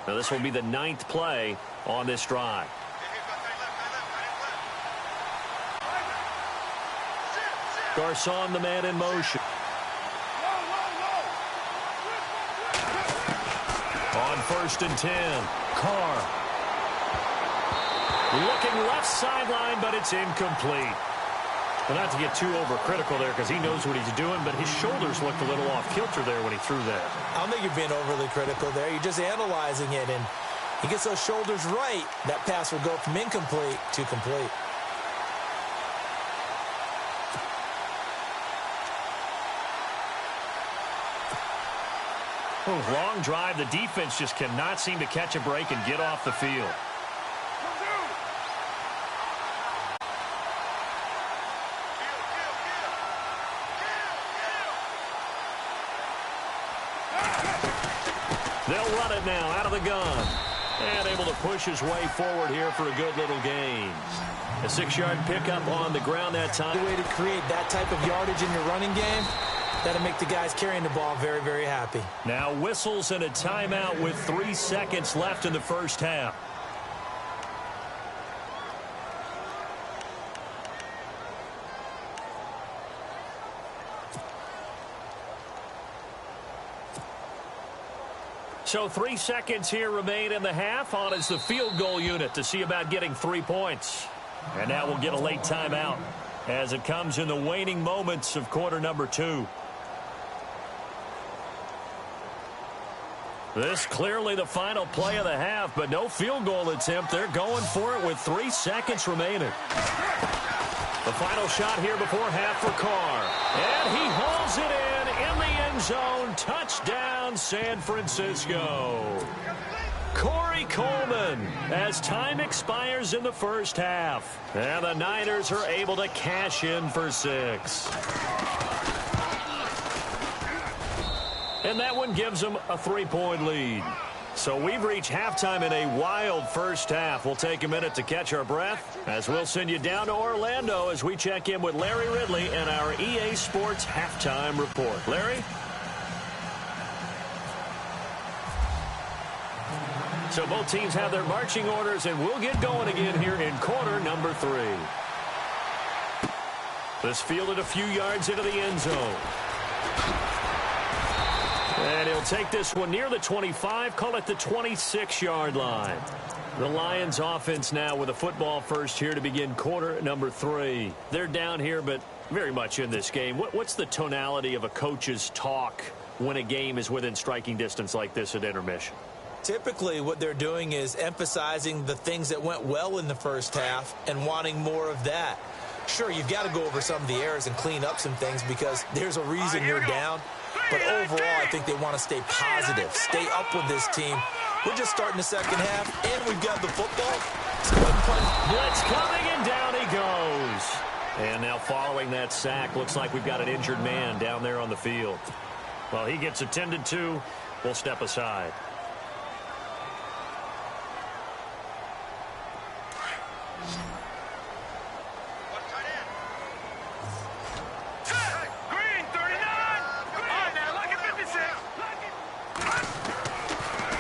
Now this will be the 9th play on this drive. Garcon, the man in motion. On 1st and 10, Carr. Looking left sideline, but it's incomplete. Well, not to get too overcritical there because he knows what he's doing, but his shoulders looked a little off kilter there when he threw that. I don't think you're being overly critical there. You're just analyzing it, and he gets those shoulders right. That pass will go from incomplete to complete. Long drive. The defense just cannot seem to catch a break and get off the field. They'll run it now out of the gun. And able to push his way forward here for a good little gain. A 6-yard pickup on the ground that time. The way to create that type of yardage in your running game, that'll make the guys carrying the ball very, very happy. Now whistles and a timeout with 3 seconds left in the first half. So 3 seconds here remain in the half. On is the field goal unit to see about getting 3 points. And now we'll get a late timeout as it comes in the waning moments of quarter number 2. This clearly the final play of the half, but no field goal attempt. They're going for it with 3 seconds remaining. The final shot here before half for Carr. And he hauls it in the end zone. Touchdown, San Francisco. Corey Coleman as time expires in the first half. And the Niners are able to cash in for 6. And that one gives them a 3-point lead. So we've reached halftime in a wild first half. We'll take a minute to catch our breath as we'll send you down to Orlando as we check in with Larry Ridley and our EA Sports Halftime Report. Larry? So both teams have their marching orders, and we'll get going again here in quarter number 3. This fielded a few yards into the end zone. And he'll take this one near the 25, call it the 26-yard line. The Lions offense now with a football first here to begin quarter number 3. They're down here, but very much in this game. What's the tonality of a coach's talk when a game is within striking distance like this at intermission? Typically, what they're doing is emphasizing the things that went well in the first half and wanting more of that. Sure, you've got to go over some of the errors and clean up some things because there's a reason you're down. But overall, I think they want to stay positive, stay up with this team. We're just starting the second half, and we've got the football. Blitz coming, and down he goes. And now following that sack, looks like we've got an injured man down there on the field. Well, he gets attended to. We'll step aside.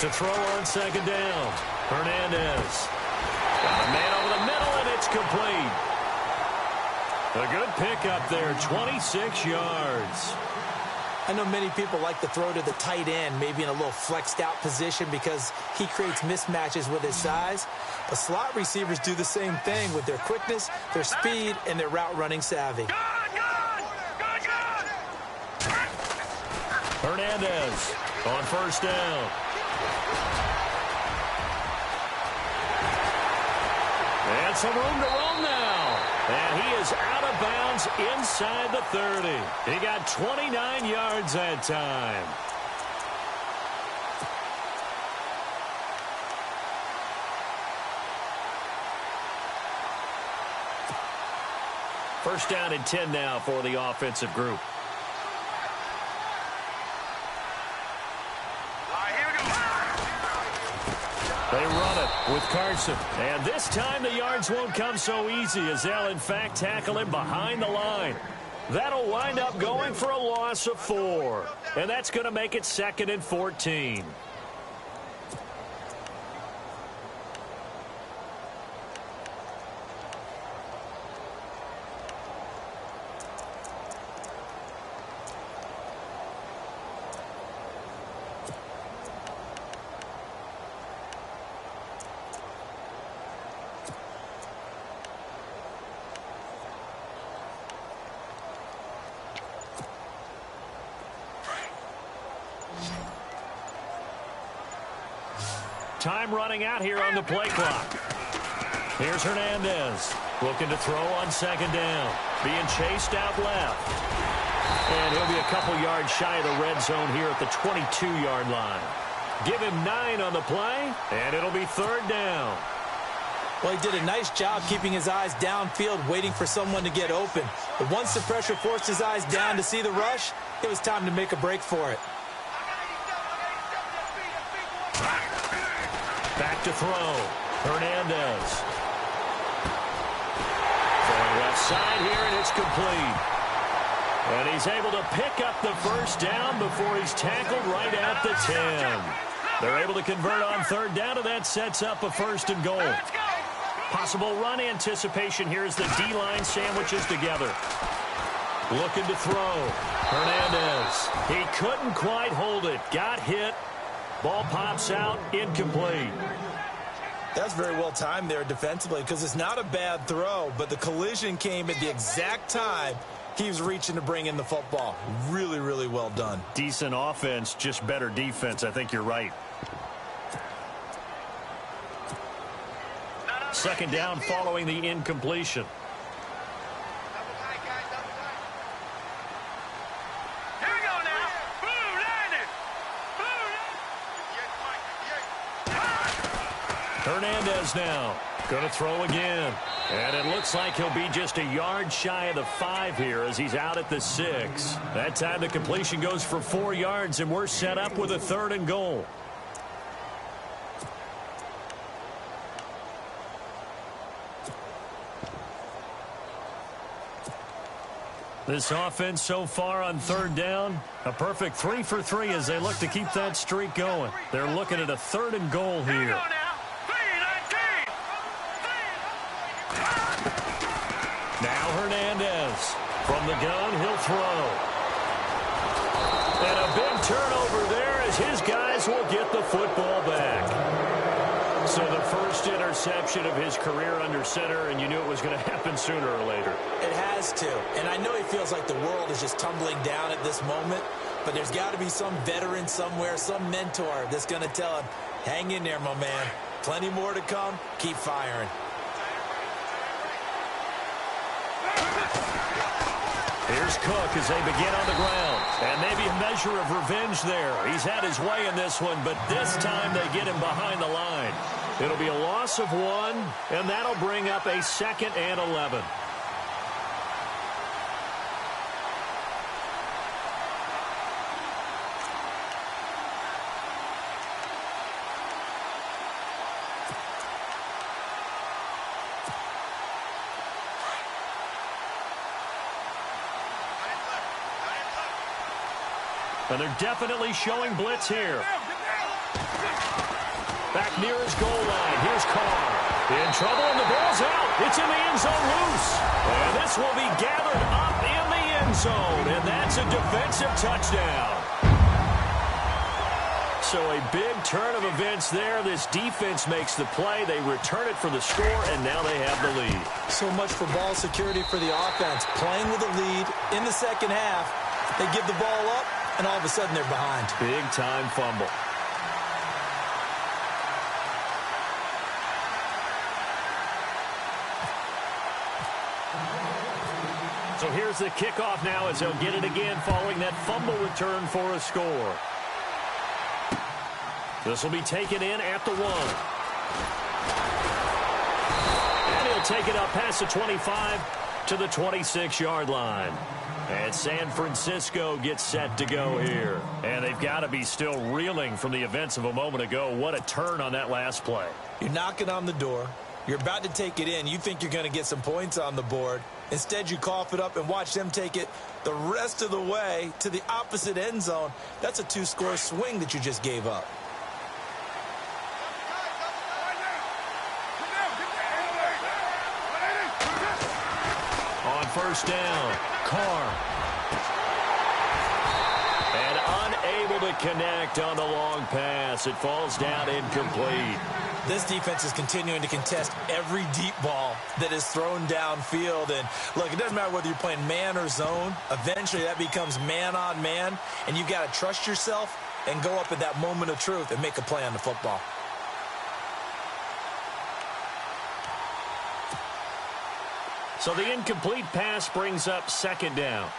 To throw on second down, Hernandez. Got a man over the middle, and it's complete. A good pickup there, 26 yards. I know many people like to throw to the tight end, maybe in a little flexed out position because he creates mismatches with his size. But slot receivers do the same thing with their quickness, their speed, and their route running savvy. Hernandez on first down. And some room to roam now. And he is out of bounds inside the 30. He got 29 yards that time. First down and 10 now for the offensive group. They run it with Carson. And this time the yards won't come so easy as they'll, in fact, tackle him behind the line. That'll wind up going for a loss of 4. And that's going to make it 2nd and 14. time running out here on the play clock. Here's Hernandez looking to throw on second down. Being chased out left. And he'll be a couple yards shy of the red zone here at the 22-yard line. Give him 9 on the play, and it'll be third down. Well, he did a nice job keeping his eyes downfield, waiting for someone to get open. But once the pressure forced his eyes down to see the rush, it was time to make a break for it. Back to throw. Hernandez. Throwing left side here, and it's complete. And he's able to pick up the first down before he's tackled right at the 10. They're able to convert on third down, and that sets up a first and goal. Possible run anticipation here as the D-line sandwiches together. Looking to throw. Hernandez. He couldn't quite hold it. Got hit. Ball pops out. Incomplete. That's very well timed there defensively because it's not a bad throw, but the collision came at the exact time he was reaching to bring in the football. Really, really well done. Decent offense, just better defense. I think you're right. Second down following the incompletion. Here we go now. Boom, Hernandez now. Going to throw again. And it looks like he'll be just a yard shy of the 5 here as he's out at the 6. That time the completion goes for 4 yards, and we're set up with a third and goal. This offense so far on third down, a perfect 3 for 3 as they look to keep that streak going. They're looking at a third and goal here. Now Hernandez. From the gun, he'll throw. And a big turnover there as his guys will get the football back. So the first interception of his career under center, and you knew it was going to happen sooner or later. It has to. And I know he feels like the world is just tumbling down at this moment, but there's got to be some veteran somewhere, some mentor that's going to tell him, hang in there, my man. Plenty more to come. Keep firing. Here's Cook as they begin on the ground. And maybe a measure of revenge there. He's had his way in this one, but this time they get him behind the line. It'll be a loss of 1, and that'll bring up a 2nd and 11. And they're definitely showing blitz here. Back near his goal line. Here's Carr. In trouble, and the ball's out. It's in the end zone loose. And this will be gathered up in the end zone. And that's a defensive touchdown. So a big turn of events there. This defense makes the play. They return it for the score, and now they have the lead. So much for ball security for the offense. Playing with a lead in the second half. They give the ball up, and all of a sudden they're behind. Big-time fumble. So here's the kickoff now as they'll get it again following that fumble return for a score. This will be taken in at the 1. And he'll take it up past the 25 to the 26-yard line. And San Francisco gets set to go here. And they've got to be still reeling from the events of a moment ago. What a turn on that last play. You're knocking on the door. You're about to take it in. You think you're going to get some points on the board. Instead, you cough it up and watch them take it the rest of the way to the opposite end zone. That's a 2-score swing that you just gave up. On first down, Carr. And unable to connect on the long pass. It falls down incomplete. This defense is continuing to contest every deep ball that is thrown downfield. And, look, it doesn't matter whether you're playing man or zone. Eventually, that becomes man-on-man, and you've got to trust yourself and go up at that moment of truth and make a play on the football. So the incomplete pass brings up second down.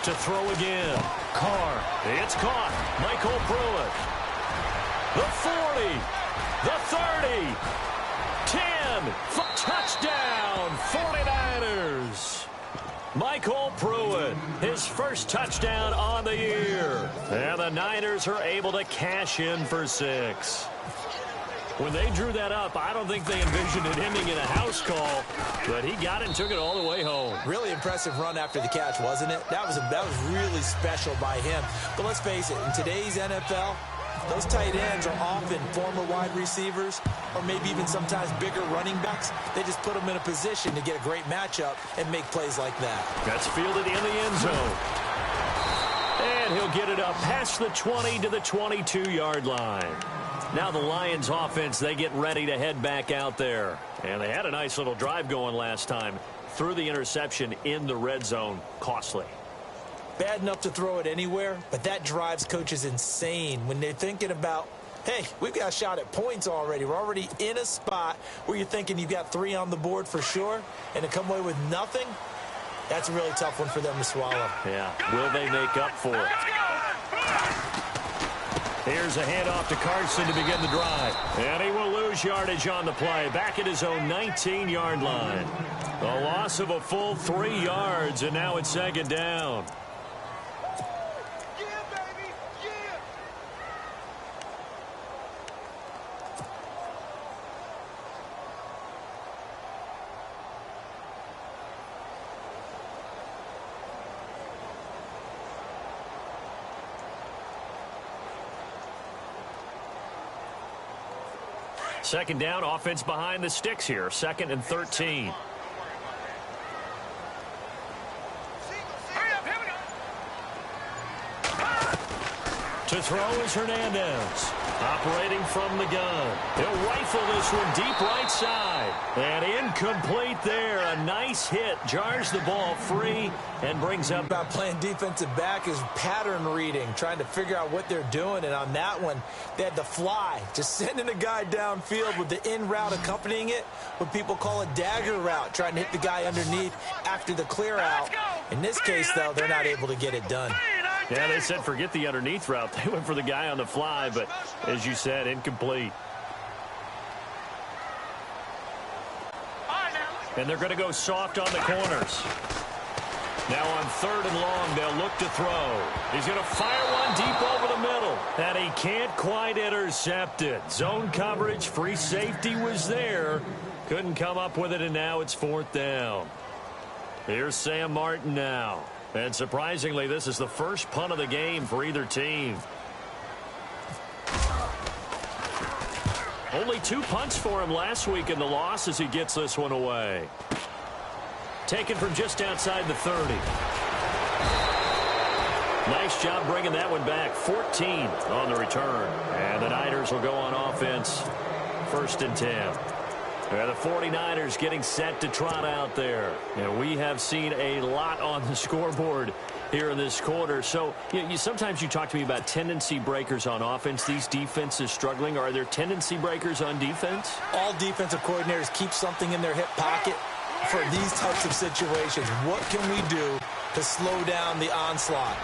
To throw again. Carr. It's caught. Michael Pruitt. The 40. The 30. 10. Touchdown. 49ers. Michael Pruitt, his first touchdown on the year. And the Niners are able to cash in for 6. When they drew that up, I don't think they envisioned it ending in a house call, but he got it and took it all the way home. Really impressive run after the catch, wasn't it? That was really special by him. But let's face it, in today's NFL, those tight ends are often former wide receivers or maybe even sometimes bigger running backs. They just put them in a position to get a great matchup and make plays like that. That's fielded in the end zone. And he'll get it up past the 20 to the 22-yard line. Now the Lions offense, they get ready to head back out there. And they had a nice little drive going last time. Threw the interception in the red zone. Costly. Bad enough to throw it anywhere, but that drives coaches insane when they're thinking about, hey, we've got a shot at points already. We're already in a spot where you're thinking you've got 3 on the board for sure, and to come away with nothing, that's a really tough one for them to swallow. Yeah, will they make up for it? Here's a handoff to Carson to begin the drive. And he will lose yardage on the play. Back at his own 19-yard line. The loss of a full 3 yards, and now it's second down. Second down, offense behind the sticks here. 2nd and 13. To throw is Hernandez. Operating from the gun. He'll rifle this one deep right side. And incomplete there. A nice hit. Jars the ball free and brings up. About playing defensive back is pattern reading, trying to figure out what they're doing. And on that one, they had to fly. Just sending a guy downfield with the in route accompanying it. What people call a dagger route, trying to hit the guy underneath after the clear out. In this case, though, they're not able to get it done. Yeah, they said forget the underneath route. They went for the guy on the fly, but as you said, incomplete. And they're going to go soft on the corners. Now on 3rd and long, they'll look to throw. He's going to fire one deep over the middle. And he can't quite intercept it. Zone coverage, free safety was there. Couldn't come up with it, and now it's 4th down. Here's Sam Martin now. And surprisingly, this is the first punt of the game for either team. Only 2 punts for him last week in the loss as he gets this one away. Taken from just outside the 30. Nice job bringing that one back. 14 on the return. And the Niners will go on offense. 1st and 10. The 49ers getting set to trot out there. And we have seen a lot on the scoreboard here in this quarter. So sometimes you talk to me about tendency breakers on offense. These defenses struggling. Are there tendency breakers on defense? All defensive coordinators keep something in their hip pocket for these types of situations. What can we do to slow down the onslaught?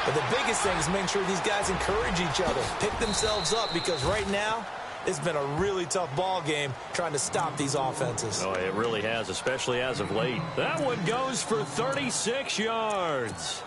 But the biggest thing is making sure these guys encourage each other, pick themselves up, because right now, it's been a really tough ball game trying to stop these offenses. Oh, it really has, especially as of late. That one goes for 36 yards.